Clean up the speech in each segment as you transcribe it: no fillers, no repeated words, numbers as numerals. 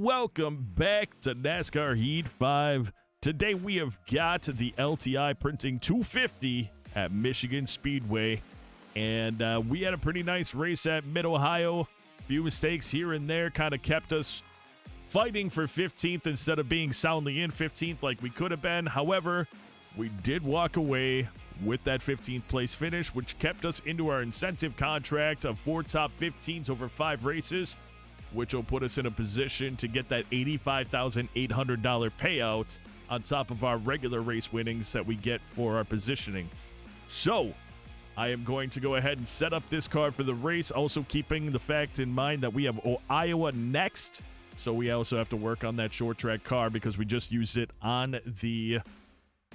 welcome back to NASCAR Heat 5. Today we have got the LTI Printing 250 at Michigan Speedway, and we had a pretty nice race at Mid-Ohio. A few mistakes here and there kind of kept us fighting for 15th instead of being soundly in 15th like we could have been. However, we did walk away with that 15th place finish, which kept us into our incentive contract of 4 top 15s over 5 races, which will put us in a position to get that $85,800 payout on top of our regular race winnings that we get for our positioning. So, I am going to go ahead and set up this car for the race, also keeping the fact in mind that we have Iowa next. So we also have to work on that short track car because we just used it on the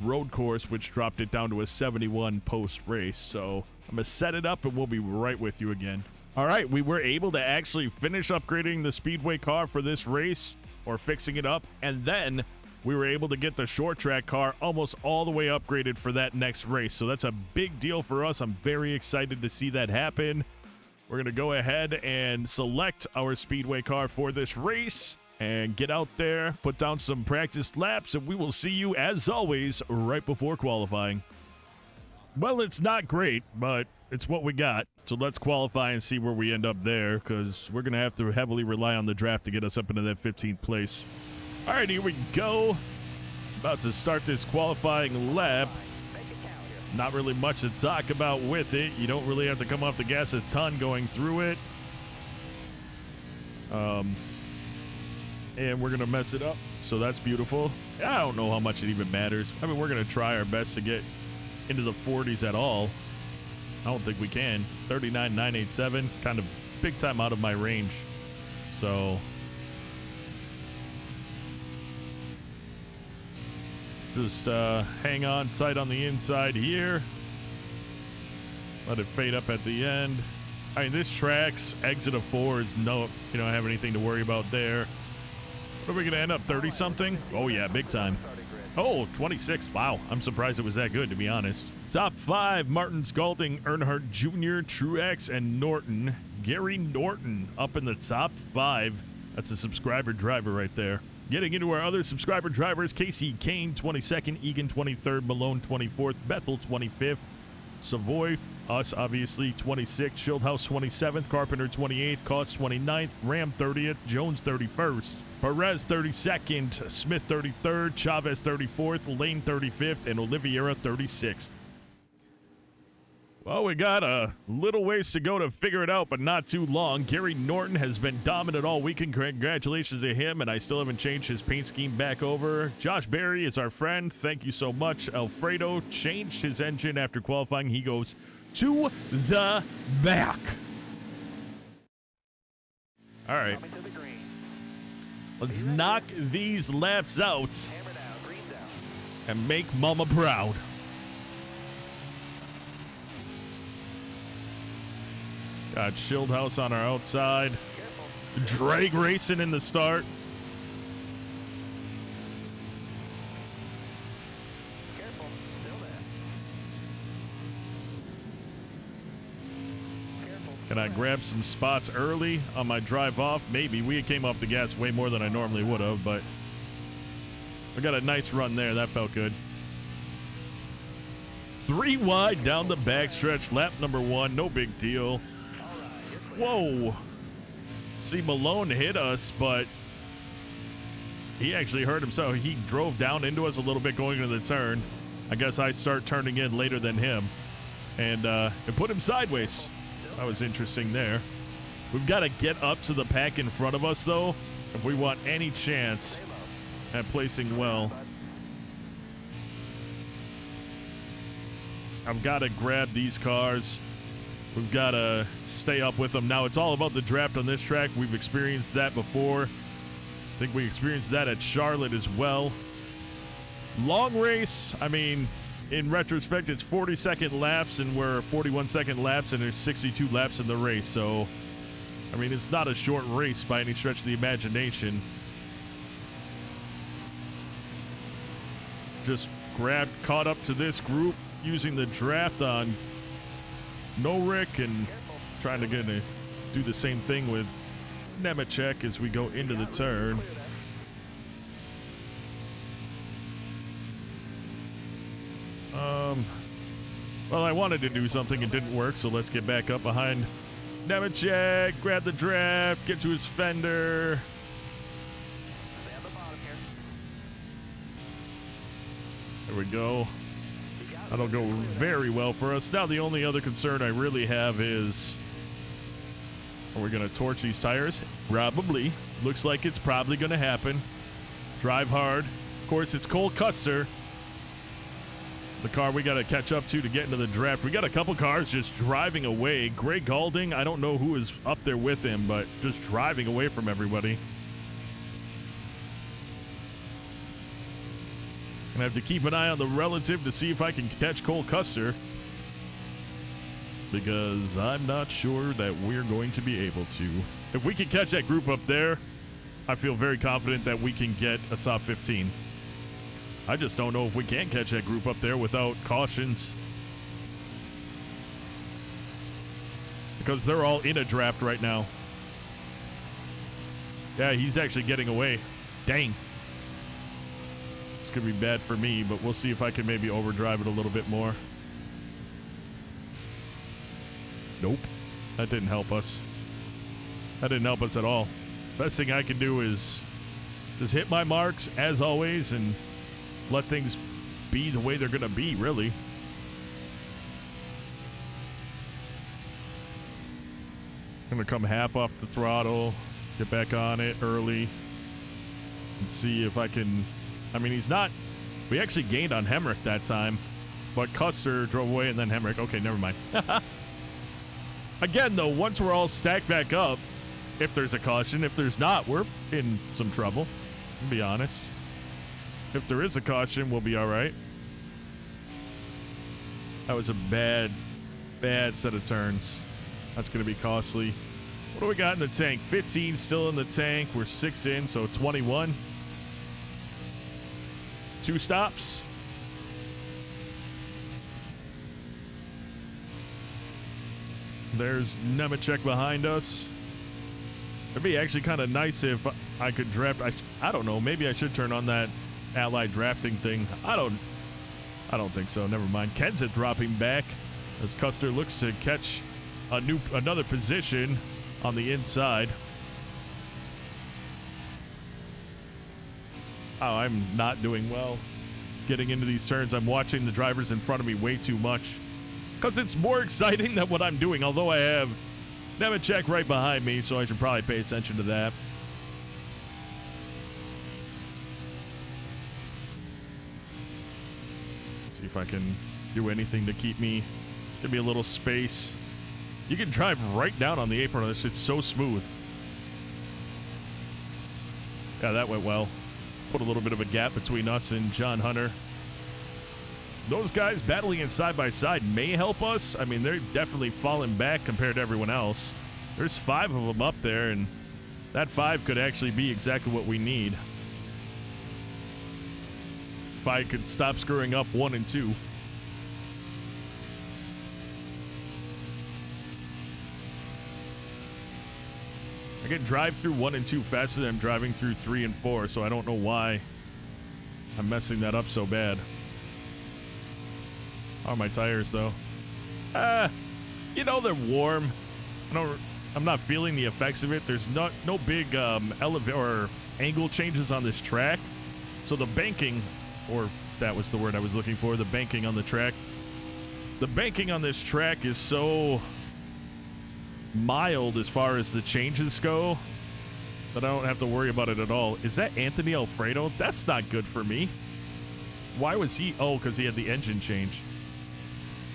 road course, which dropped it down to a 71 post race. So I'm going to set it up and we'll be right with you again. All right, we were able to actually finish upgrading the Speedway car for this race, or fixing it up, and then we were able to get the short track car almost all the way upgraded for that next race. So that's a big deal for us. I'm very excited to see that happen. We're going to go ahead and select our Speedway car for this race and get out there, put down some practice laps, and we will see you, as always, right before qualifying. Well, it's not great, but it's what we got. So let's qualify and see where we end up there, because we're going to have to heavily rely on the draft to get us up into that 15th place. All right, here we go. About to start this qualifying lap. Not really much to talk about with it. You don't really have to come off the gas a ton going through it. And we're going to mess it up, so that's beautiful. I don't know how much it even matters. I mean, we're going to try our best to get into the 40s at all. I don't think we can. 39,987, kind of big time out of my range. So just hang on tight on the inside here. Let it fade up at the end. I mean, this track's exit of 4 is no, you don't have anything to worry about there. What are we going to end up, 30-something? Oh, yeah, big time. Oh, 26. Wow, I'm surprised it was that good, to be honest. Top 5, Martin Scalding, Earnhardt Jr., Truex, and Norton. Gary Norton up in the top 5. That's a subscriber driver right there. Getting into our other subscriber drivers, Casey Kane, 22nd, Egan, 23rd, Malone, 24th, Bethel, 25th, Savoy, us, obviously, 26th, Schildhouse, 27th, Carpenter, 28th, Cost, 29th, Ram, 30th, Jones, 31st, Perez, 32nd, Smith, 33rd, Chavez, 34th, Lane, 35th, and Oliveira, 36th. Well, we got a little ways to go to figure it out, but not too long. Gary Norton has been dominant all weekend. Congratulations to him, and I still haven't changed his paint scheme back over. Josh Berry is our friend. Thank you so much. Alfredo changed his engine after qualifying. He goes to the back. All right. Let's knock these laps out and make Mama proud. Got Schildhouse on our outside. Drag racing in the start. Can I grab some spots early on my drive off? Maybe. We came off the gas way more than I normally would have, but we got a nice run there. That felt good. 3 wide down the backstretch. Lap number 1. No big deal. Whoa. See, Malone hit us, but he actually hurt himself. He drove down into us a little bit going into the turn. I guess I start turning in later than him. And it put him sideways. That was interesting there. We've got to get up to the pack in front of us, though, if we want any chance at placing well. I've got to grab these cars. We've got to stay up with them. Now, it's all about the draft on this track. We've experienced that before. I think we experienced that at Charlotte as well. Long race, I mean, in retrospect, it's 40-second laps, and we're 41-second laps, and there's 62 laps in the race. So, I mean, it's not a short race by any stretch of the imagination. Just caught up to this group using the draft on Norick and trying to do the same thing with Nemechek as we go into the turn. Well, I wanted to do something, it didn't work, so let's get back up behind Nemechek, grab the draft, get to his fender. There we go. That'll go very well for us. Now the only other concern I really have is, are we going to torch these tires? Probably. Looks like it's probably going to happen. Drive hard. Of course, it's Cole Custer, the car we got to catch up to get into the draft. We got a couple cars just driving away. Greg Galding, I don't know who is up there with him, but just driving away from everybody. Gonna have to keep an eye on the relative to see if I can catch Cole Custer, because I'm not sure that we're going to be able to. If we can catch that group up there, I feel very confident that we can get a top 15. I just don't know if we can catch that group up there without cautions, because they're all in a draft right now. Yeah, he's actually getting away. Dang. This could be bad for me, but we'll see if I can maybe overdrive it a little bit more. Nope. That didn't help us. That didn't help us at all. Best thing I can do is just hit my marks, as always, and let things be the way they're going to be, really. I'm going to come half off the throttle, get back on it early, and see if I can... I mean, he's not... We actually gained on Hemrick that time, but Custer drove away and then Hemrick. Okay, never mind. Again, though, once we're all stacked back up, if there's a caution, if there's not, we're in some trouble, to be honest. If there is a caution, we'll be all right. That was a bad set of turns. That's going to be costly. What do we got in the tank? 15 still in the tank. We're 6 in, so 21. 2 stops. There's Nemechek behind us. It'd be actually kind of nice if I could draft. I don't know. Maybe I should turn on that allied drafting thing. I don't think so. Never mind. Kenza dropping back as Custer looks to catch another position on the inside. Oh, I'm not doing well getting into these turns. I'm watching the drivers in front of me way too much, because it's more exciting than what I'm doing, although I have Nemechek right behind me, so I should probably pay attention to that. See if I can do anything to give me a little space. You can drive right down on the apron on this. It's so smooth. Yeah, that went well. Put a little bit of a gap between us and John Hunter. Those guys battling in side by side may help us. I mean, they're definitely falling back compared to everyone else. There's 5 of them up there, and that 5 could actually be exactly what we need. If I could stop screwing up 1 and 2. I can drive through 1 and 2 faster than I'm driving through 3 and 4, so I don't know why I'm messing that up so bad. How are my tires, though? You know, they're warm. I'm not feeling the effects of it. There's no big or angle changes on this track. So the banking, or that was the word I was looking for, the banking on the track. The banking on this track is so mild as far as the changes go that I don't have to worry about it at all. Is that Anthony Alfredo? That's not good for me. Why was he? Oh, because he had the engine change.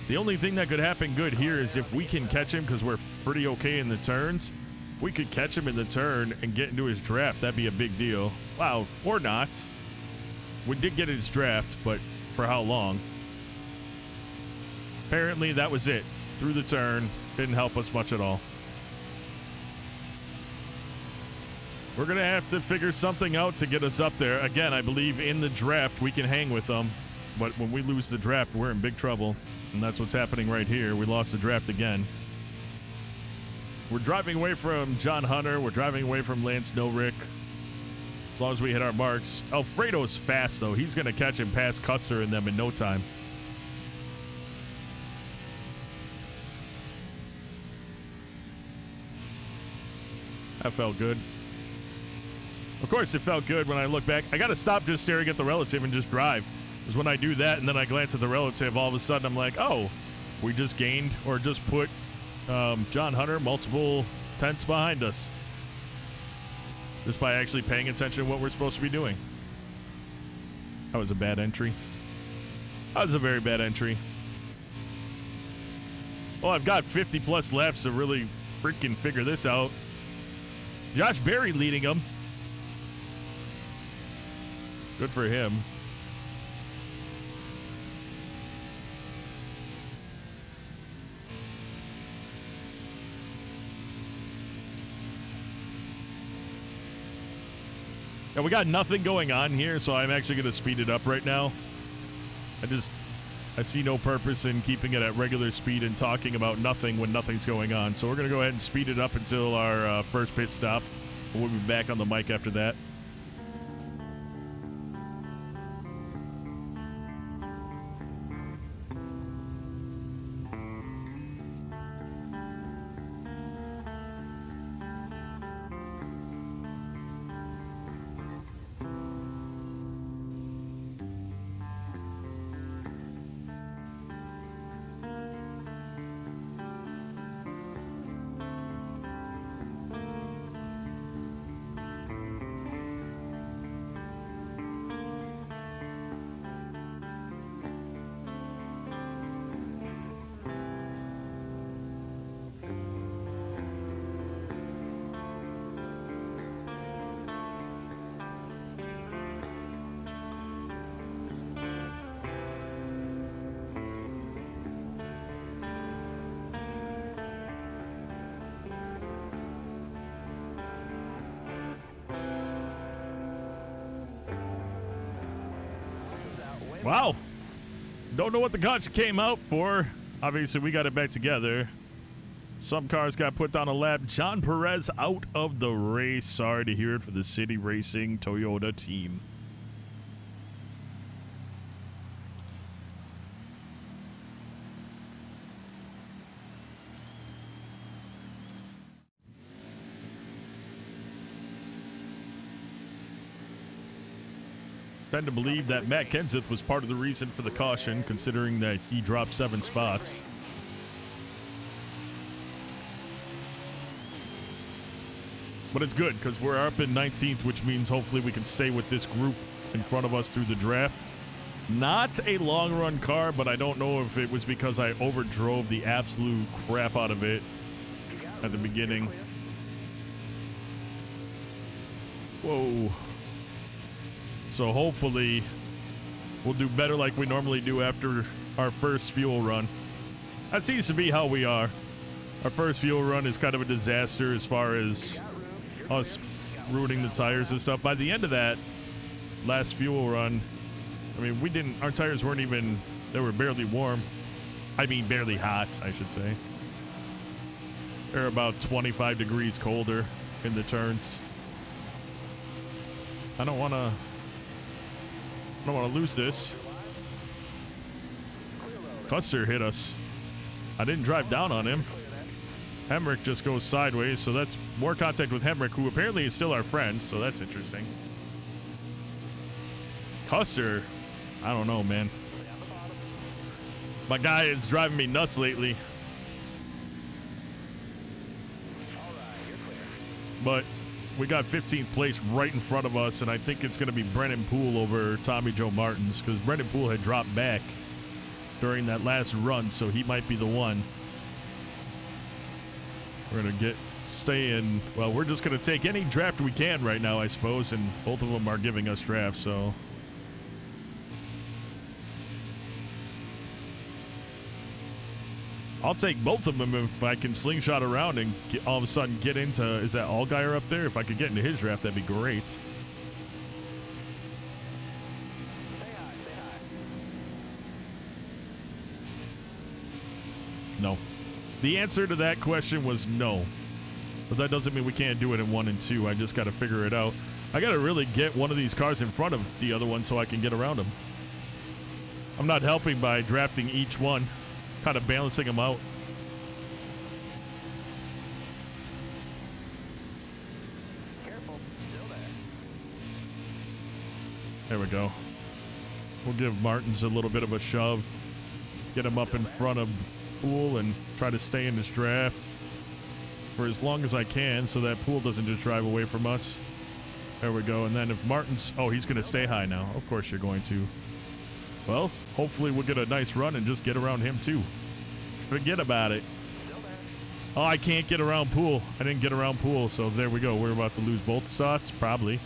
The only thing that could happen good here is if we can catch him, because we're pretty okay in the turns. If we could catch him in the turn and get into his draft, that'd be a big deal. Wow, or not. We did get his draft, but for how long? Apparently that was it. Through the turn. Didn't help us much at all. We're going to have to figure something out to get us up there. Again, I believe in the draft we can hang with them. But when we lose the draft, we're in big trouble. And that's what's happening right here. We lost the draft again. We're driving away from John Hunter. We're driving away from Lance Norick. As long as we hit our marks. Alfredo's fast, though. He's going to catch and pass Custer and them in no time. That felt good. Of course, it felt good when I look back. I got to stop just staring at the relative and just drive. Because when I do that and then I glance at the relative, all of a sudden I'm like, oh, we just gained or just put John Hunter multiple tenths behind us. Just by actually paying attention to what we're supposed to be doing. That was a bad entry. That was a very bad entry. Well, I've got 50 plus laps to really freaking figure this out. Josh Berry leading him. Good for him. Yeah, we got nothing going on here, so I'm actually going to speed it up right now. I see no purpose in keeping it at regular speed and talking about nothing when nothing's going on. So we're going to go ahead and speed it up until our first pit stop. We'll be back on the mic after that. Wow. Don't know what the caution came out for. Obviously, we got it back together. Some cars got put down a lap. John Perez out of the race. Sorry to hear it for the City Racing Toyota team. Tend to believe that Matt Kenseth was part of the reason for the caution, considering that he dropped 7 spots. But it's good, because we're up in 19th, which means hopefully we can stay with this group in front of us through the draft. Not a long-run car, but I don't know if it was because I overdrove the absolute crap out of it at the beginning. Whoa. So hopefully we'll do better like we normally do after our first fuel run. That seems to be how we are. Our first fuel run is kind of a disaster as far as us ruining the tires and stuff. By the end of that last fuel run, I mean, our tires weren't even, they were barely warm. I mean, barely hot, I should say. They're about 25 degrees colder in the turns. I don't want to lose this. Custer hit us. I didn't drive down on him. Hemrick just goes sideways, so that's more contact with Hemrick, who apparently is still our friend, so that's interesting. Custer, I don't know, man. My guy is driving me nuts lately. But we got 15th place right in front of us, and I think it's going to be Brennan Poole over Tommy Joe Martins, because Brennan Poole had dropped back during that last run, so he might be the one. We're going to stay in. Well, we're just going to take any draft we can right now, I suppose, and both of them are giving us drafts, so. I'll take both of them if I can slingshot around and all of a sudden get into, is that Allgaier up there? If I could get into his draft, that'd be great. No. The answer to that question was no. But that doesn't mean we can't do it in 1 and 2. I just got to figure it out. I got to really get one of these cars in front of the other one so I can get around them. I'm not helping by drafting each one. Kind of balancing them out. There we go. We'll give Martins a little bit of a shove. Get him up in front of Pool and try to stay in this draft for as long as I can so that Pool doesn't just drive away from us. There we go. And then if Martins... Oh, he's going to stay high now. Of course you're going to. Well, hopefully we'll get a nice run and just get around him too. Forget about it. Oh, I can't get around Pool. I didn't get around Pool, so there we go. We're about to lose both spots, probably.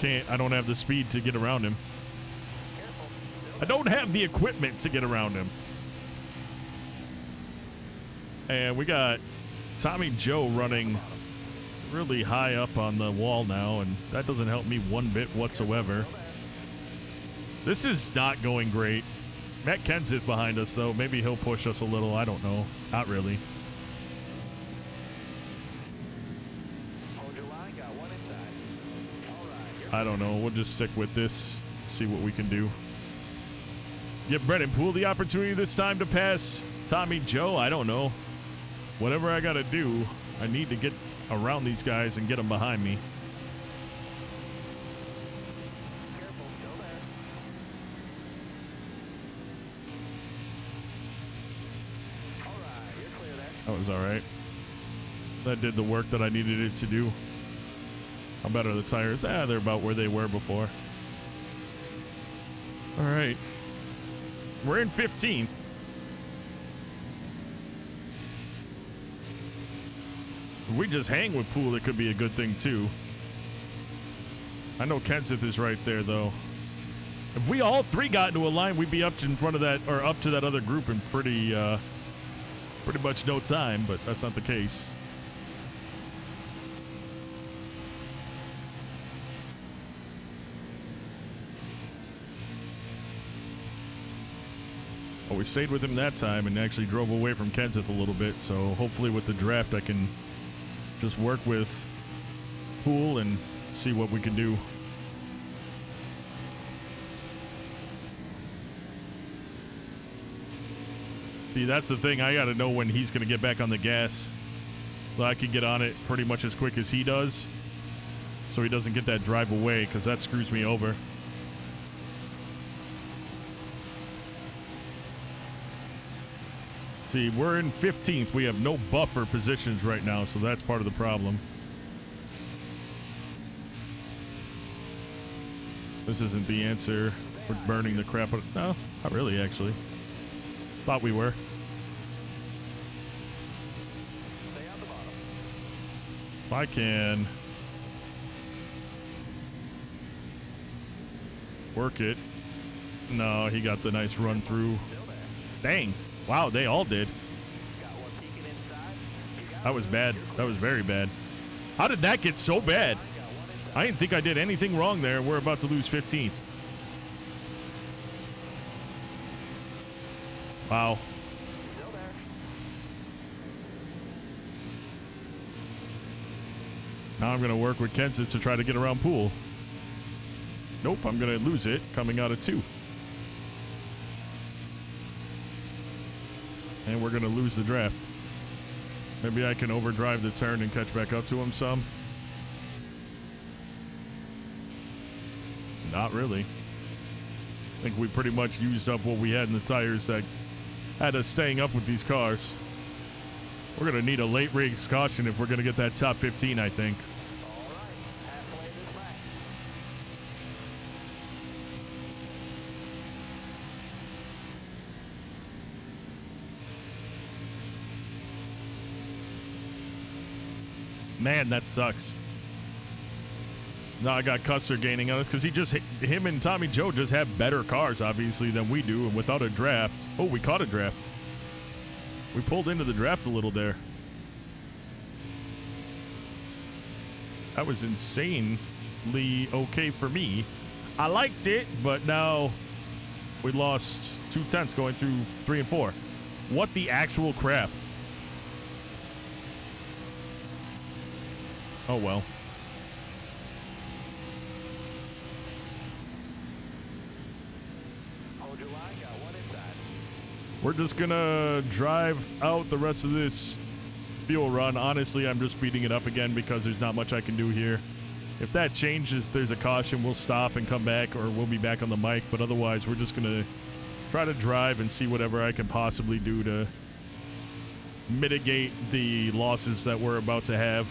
I don't have the speed to get around him. I don't have the equipment to get around him. And we got Tommy Joe running really high up on the wall now, and that doesn't help me one bit whatsoever. This is not going great. Matt Kenseth behind us, though. Maybe he'll push us a little. I don't know. Not really. I don't know. We'll just stick with this. See what we can do. Give Brennan Poole the opportunity this time to pass Tommy Joe. I don't know. Whatever I got to do, I need to get around these guys and get them behind me. That was all right. That did the work that I needed it to do. How bad are the tires? They're about where they were before. All right. We're in 15th. If we just hang with Poole, it could be a good thing, too. I know Kenseth is right there, though. If we all three got into a line, we'd be up in front of that, or up to that other group in pretty much no time, but that's not the case. Well, we stayed with him that time and actually drove away from Kenseth a little bit, so hopefully with the draft I can just work with Poole and see what we can do. See, that's the thing. I got to know when he's going to get back on the gas so I can get on it pretty much as quick as he does so he doesn't get that drive away, because that screws me over. See, we're in 15th. We have no buffer positions right now, so that's part of the problem. This isn't the answer. We're burning the crap out of... No, not really, actually. Thought we were. If I can work it. No, he got the nice run through. Dang. Wow, they all did. That was bad. That was very bad. How did that get so bad? I didn't think I did anything wrong there. We're about to lose 15th. Wow. Now I'm going to work with Kenseth to try to get around Poole. Nope, I'm going to lose it coming out of 2. And we're going to lose the draft. Maybe I can overdrive the turn and catch back up to him some. Not really. I think we pretty much used up what we had in the tires that had us staying up with these cars. We're going to need a late race caution if we're going to get that top 15, I think. Man, that sucks. Now I got Custer gaining on us because him and Tommy Joe just have better cars, obviously, than we do. And without a draft. Oh, we caught a draft. We pulled into the draft a little there. That was insanely okay for me. I liked it, but now we lost 2 tenths going through 3 and 4. What the actual crap? Oh, well. We're just gonna drive out the rest of this fuel run. Honestly, I'm just speeding it up again because there's not much I can do here. If that changes, if there's a caution, we'll stop and come back, or we'll be back on the mic. But otherwise, we're just going to try to drive and see whatever I can possibly do to mitigate the losses that we're about to have.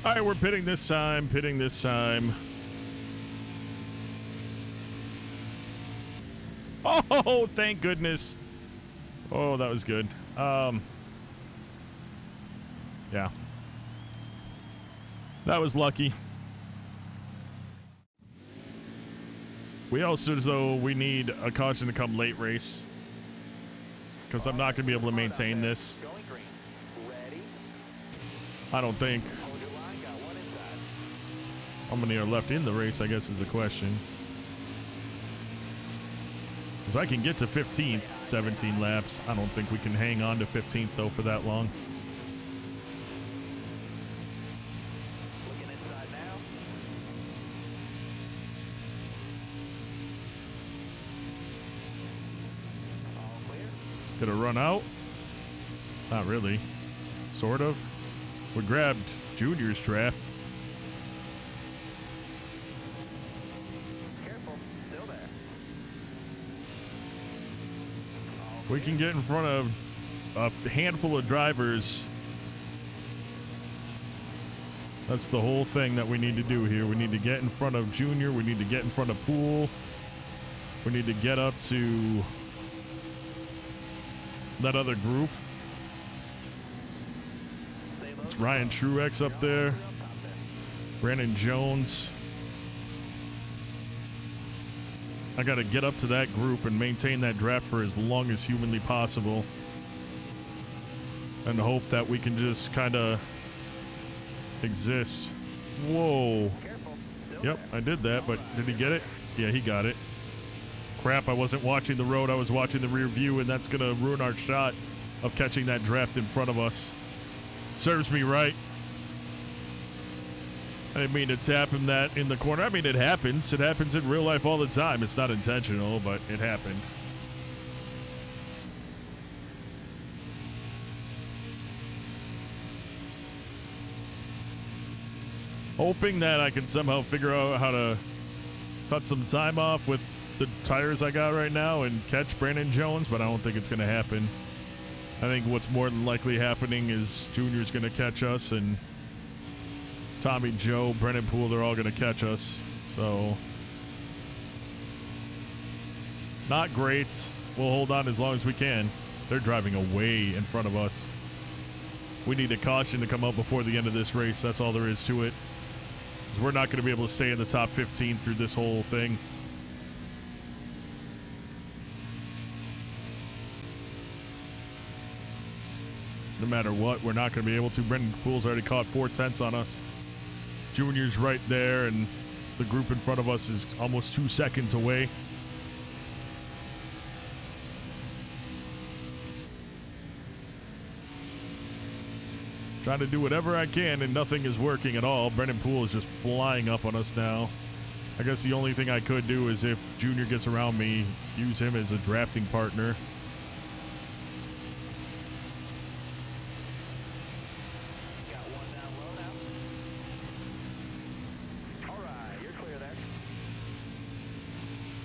All right, we're pitting this time. Oh, thank goodness. Oh, that was good. Yeah. That was lucky. We also, though, we need a caution to come late race, because I'm not going to be able to maintain this. I don't think. How many are left in the race, I guess, is the question. Because I can get to 15th, 17 laps. I don't think we can hang on to 15th, though, for that long. Looking inside now. All clear. Gonna run out? Not really. Sort of. We grabbed Junior's draft. We can get in front of a handful of drivers. That's the whole thing that we need to do here. We need to get in front of Junior. We need to get in front of Poole. We need to get up to that other group. It's Ryan Truex up there. Brandon Jones. I got to get up to that group and maintain that draft for as long as humanly possible. And hope that we can just kind of exist. Whoa. Yep, I did that, but did he get it? Yeah, he got it. Crap, I wasn't watching the road. I was watching the rear view, and that's going to ruin our shot of catching that draft in front of us. Serves me right. I didn't mean to tap him that in the corner. I mean, it happens. It happens in real life all the time. It's not intentional, but it happened. Hoping that I can somehow figure out how to cut some time off with the tires I got right now and catch Brandon Jones, but I don't think it's going to happen. I think what's more than likely happening is Junior's going to catch us, and Tommy, Joe, Brennan Poole, they're all going to catch us. So, not great. We'll hold on as long as we can. They're driving away in front of us. We need a caution to come out before the end of this race. That's all there is to it. 'Cause we're not going to be able to stay in the top 15 through this whole thing. No matter what, we're not going to be able to. Brendan Poole's already caught 4/10 on us. Junior's right there, and the group in front of us is almost 2 seconds away. Trying to do whatever I can, and nothing is working at all. Brendan Poole is just flying up on us now. I guess the only thing I could do is if Junior gets around me, use him as a drafting partner.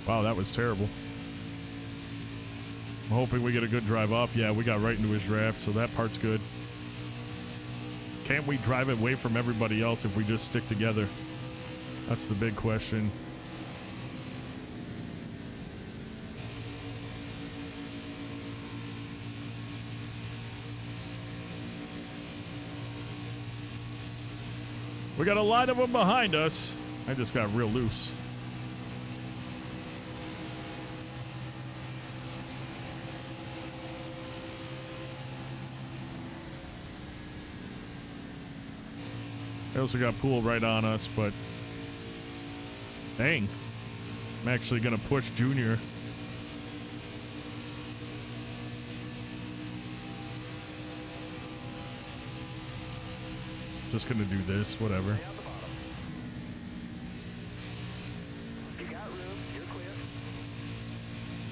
Wow, that was terrible. I'm hoping we get a good drive off. Yeah, we got right into his draft, so that part's good. Can't we drive it away from everybody else if we just stick together? That's the big question. We got a line of them behind us. I just got real loose. They also got Pool right on us, but dang. I'm actually going to push Junior. Just going to do this, whatever.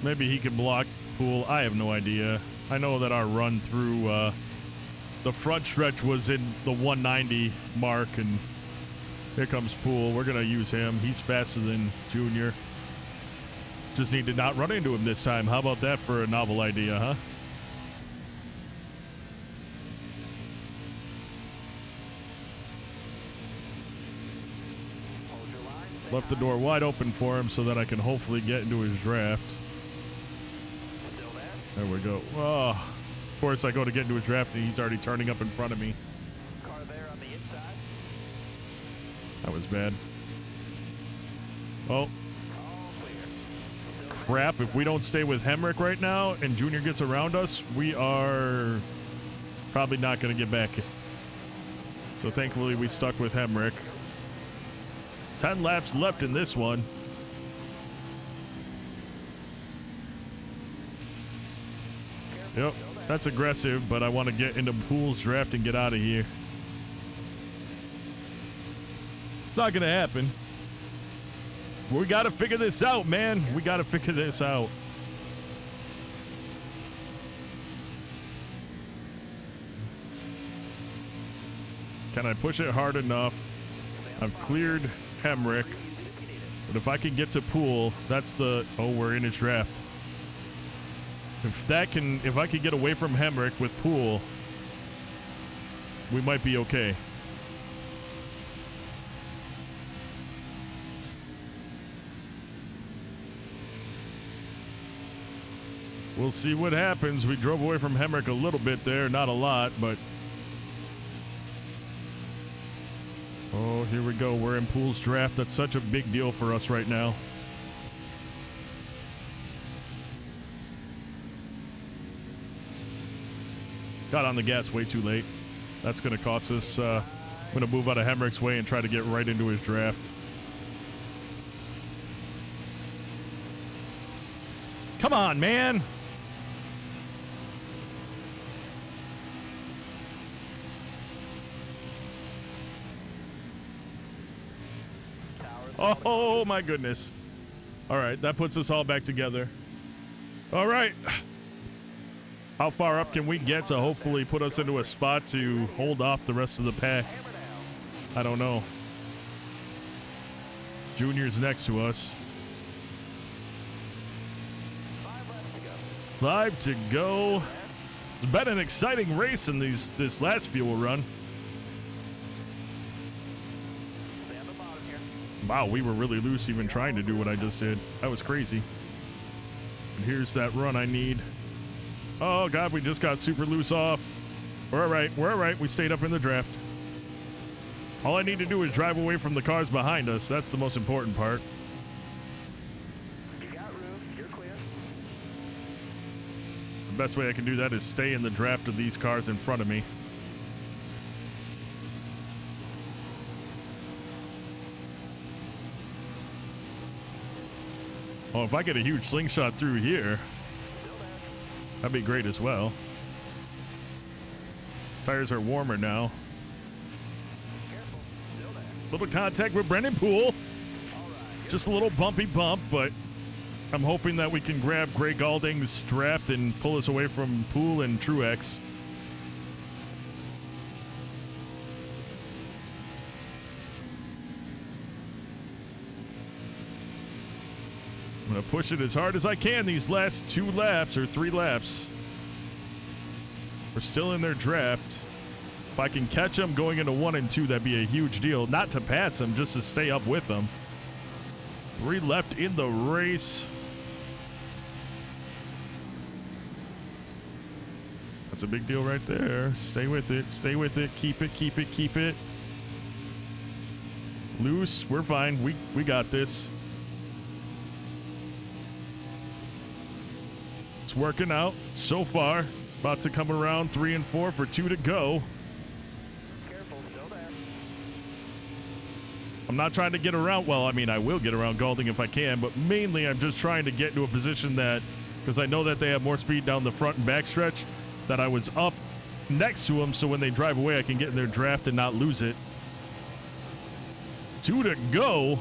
Maybe he can block Pool. I have no idea. I know that our run through the front stretch was in the 190 mark, and here comes Pool. We're going to use him. He's faster than Junior. Just need to not run into him this time. How about that for a novel idea, huh? Left the door wide open for him so that I can hopefully get into his draft. There we go. Oh, of course I go to get into his draft and he's already turning up in front of me. Car there on the inside. That was bad. Oh. Crap, if we don't stay with Hemrick right now and Junior gets around us, we are probably not going to get back. So thankfully we stuck with Hemrick. 10 laps left in this one. Yep, that's aggressive, but I want to get into Pool's draft and get out of here. It's not going to happen. We got to figure this out, man. We got to figure this out. Can I push it hard enough? I've cleared Hemrick, but if I can get to Pool, that's the... Oh, we're in his draft. If I can get away from Hemrick with Pool, we might be okay. We'll see what happens. We drove away from Hemrick a little bit there, not a lot, but... Oh, here we go. We're in Pool's draft. That's such a big deal for us right now. Got on the gas way too late. That's going to cost us. I'm going to move out of Hemrick's way and try to get right into his draft. Come on, man. Oh, my goodness. All right, that puts us all back together. All right. How far up can we get to hopefully put us into a spot to hold off the rest of the pack? I don't know. Junior's next to us. 5 to go. It's been an exciting race in this last fuel run. Wow, we were really loose even trying to do what I just did. That was crazy. And here's that run I need. Oh, God, we just got super loose off. We're all right. We're all right. We stayed up in the draft. All I need to do is drive away from the cars behind us. That's the most important part. You got room. You're clear. The best way I can do that is stay in the draft of these cars in front of me. Oh, if I get a huge slingshot through here, that'd be great as well. Tires are warmer now. Little contact with Brendan Poole. Just a little bumpy bump, but I'm hoping that we can grab Greg Galding's draft and pull us away from Poole and Truex. I'm going to push it as hard as I can these last 2 laps or 3 laps. We're still in their draft. If I can catch them going into 1 and 2, that'd be a huge deal. Not to pass them, just to stay up with them. 3 left in the race. That's a big deal right there. Stay with it. Stay with it. Keep it. Keep it. Keep it. Loose. We're fine. We got this. It's working out so far. About to come around 3 and 4 for 2 to go. Careful, still there. I'm not trying to get around. Well, I mean, I will get around Gaulding if I can, but mainly I'm just trying to get into a position that, because I know that they have more speed down the front and back stretch, that I was up next to them, so when they drive away, I can get in their draft and not lose it. 2 to go.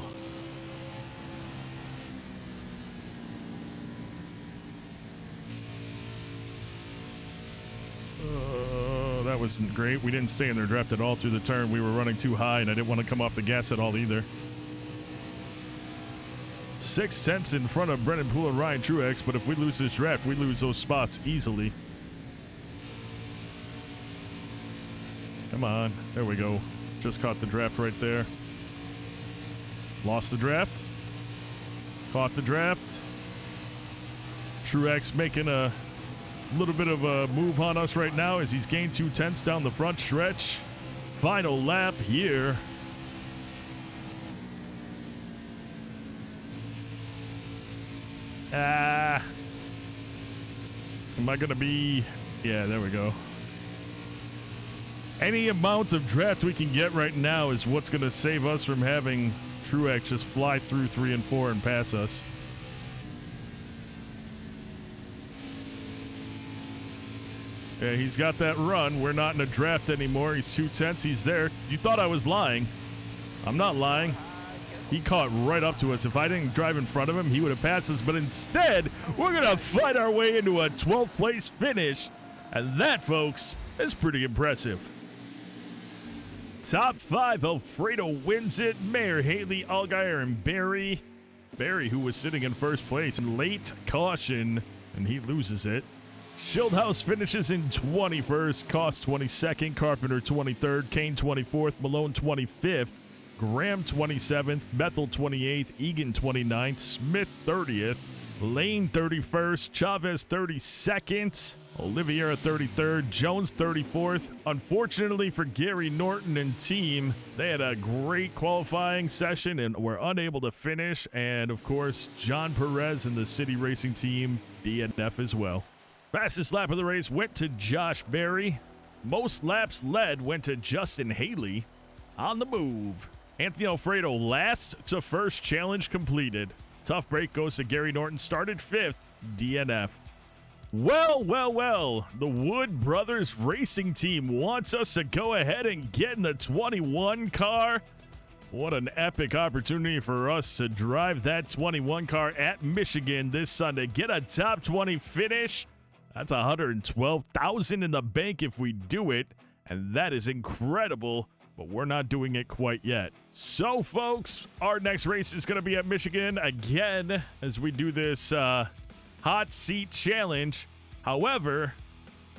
That wasn't great. We didn't stay in their draft at all through the turn. We were running too high, and I didn't want to come off the gas at all either. 6 tenths in front of Brennan Poole and Ryan Truex, but if we lose this draft, we lose those spots easily. Come on. There we go. Just caught the draft right there. Lost the draft. Caught the draft. Truex making a little bit of a move on us right now as he's gained 2 tenths down the front stretch. Final lap here. Am I going to be... Yeah, there we go. Any amount of draft we can get right now is what's going to save us from having Truex just fly through 3 and 4 and pass us. Yeah, he's got that run. We're not in a draft anymore. He's 2 tenths. He's there. You thought I was lying. I'm not lying. He caught right up to us. If I didn't drive in front of him, he would have passed us. But instead, we're going to fight our way into a 12th place finish. And that, folks, is pretty impressive. Top 5, Alfredo wins it. Mayer, Haley, Allgaier, and Barry. Barry, who was sitting in first place, and late caution, and he loses it. Schildhouse finishes in 21st, Koss 22nd, Carpenter 23rd, Kane 24th, Malone 25th, Graham 27th, Bethel 28th, Egan 29th, Smith 30th, Lane 31st, Chavez 32nd, Oliveira 33rd, Jones 34th. Unfortunately for Gary Norton and team, they had a great qualifying session and were unable to finish. And of course, John Perez and the City Racing team, DNF as well. Fastest lap of the race went to Josh Berry. Most laps led went to Justin Haley. On the move, Anthony Alfredo last to first, challenge completed. Tough break goes to Gary Norton, started 5th, DNF. Well, the Wood Brothers Racing Team wants us to go ahead and get in the 21 car. What an epic opportunity for us to drive that 21 car at Michigan this Sunday. Get a top 20 finish. That's $112,000 in the bank if we do it, and that is incredible, but we're not doing it quite yet. So, folks, our next race is going to be at Michigan again as we do this hot seat challenge. However,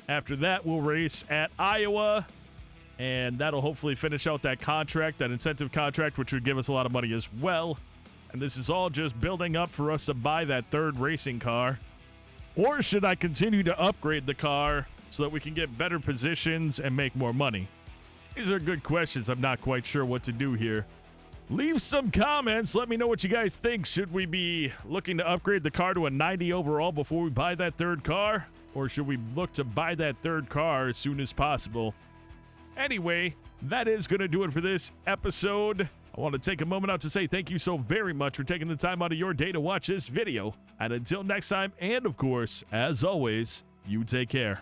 after that, we'll race at Iowa, and that'll hopefully finish out that contract, that incentive contract, which would give us a lot of money as well. And this is all just building up for us to buy that 3rd racing car. Or should I continue to upgrade the car so that we can get better positions and make more money? These are good questions. I'm not quite sure what to do here. Leave some comments. Let me know what you guys think. Should we be looking to upgrade the car to a 90 overall before we buy that 3rd car? Or should we look to buy that 3rd car as soon as possible? Anyway, that is going to do it for this episode. I want to take a moment out to say thank you so very much for taking the time out of your day to watch this video. And until next time, and of course, as always, you take care.